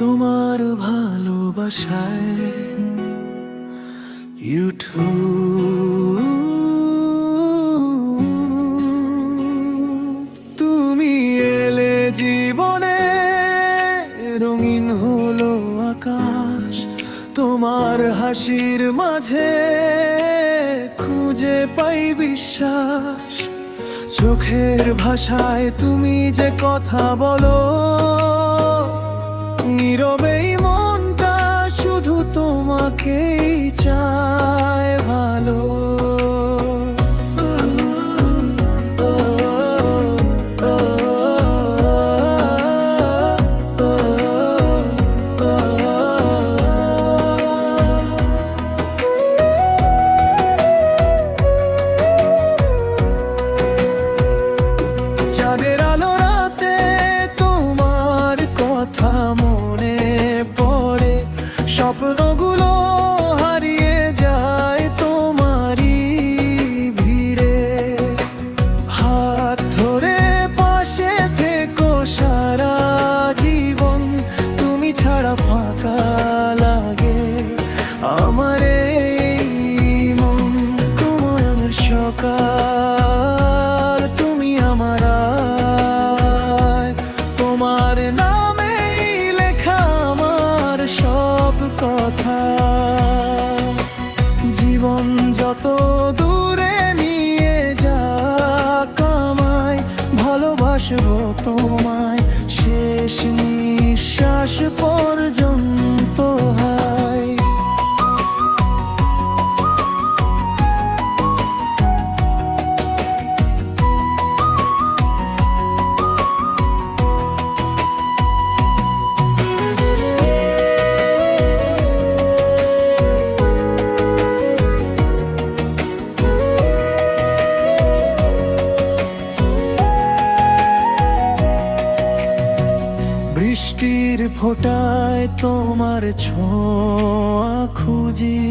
তোমার ভালোবাসায় ইউটিউব। তুমি এলে জীবনে, রঙিন হলো আকাশ। তোমার হাসির মাঝে খুঁজে পাই বিশ্বাস। চোখের ভাষায় তুমি যে কথা বলো, নীরবেই মনটা শুধু তোমাকেই চায় ভালো। চাঁদের আলো রাতে তোমার কথা মনে পড়ে, স্বপ্নগুলো হারিয়ে যায় তোমারই ভিড়ে। হাত ধরে পাশে থেকো সারা জীবন, তুমি ছাড়া ফাঁকা লাগে আমার এই মন। তোমার আমার সকাল, তুমি আমার আয়, তোমার নামেই লেখা আমার সব কথা। জীবন যত দূরে নিয়ে যাক আমায়, ভালোবাসবো তোমায় শেষ নিঃশ্বাস পর্যন্ত। হায় বৃষ্টির ফোঁটায় তোমার ছোঁয়া খুঁজি,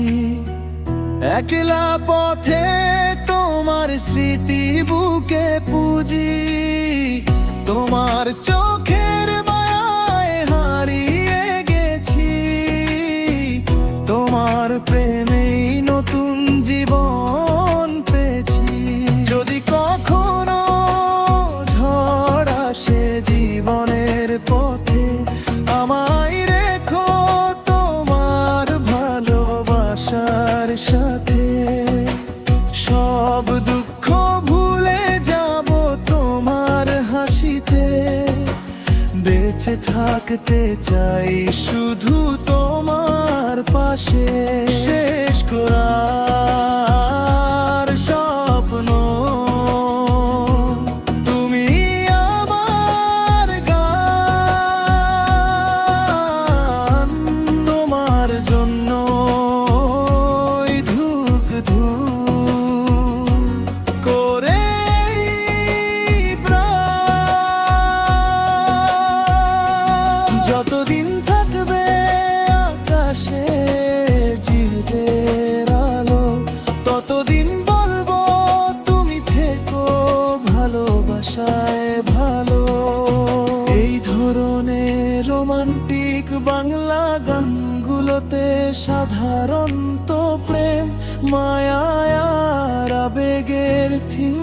একলা পথে তোমার স্মৃতি বুকে পুজি। তোমার চোখের মায়ায় হারিয়ে গেছি, তোমার প্রেমেই নতুন জীবন পেয়েছি। যদি কখনো ঝড় আসে জীবনের পথে, আমায় রেখো তোমার ভালোবাসার সাথে। সব দুঃখ ভুলে যাব তোমার হাসিতে, বেঁচে থাকতে চাই শুধু তোমার পাশে। শেষ করার স্বপ্ন তুমি আমার গান, তোমার জন্য ধুক ধুক করে প্রাণ। যতদিন থাকবে আকাশে জিদের আলো, ততদিন বলবো তুমি থেকো ভালোবাসায় ভালো। এই ধরনের রোমান্টিক বাংলা গানগুলোতে সাধারণত প্রেম, মায়া আর আবেগের থিম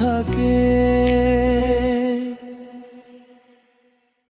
থাকে।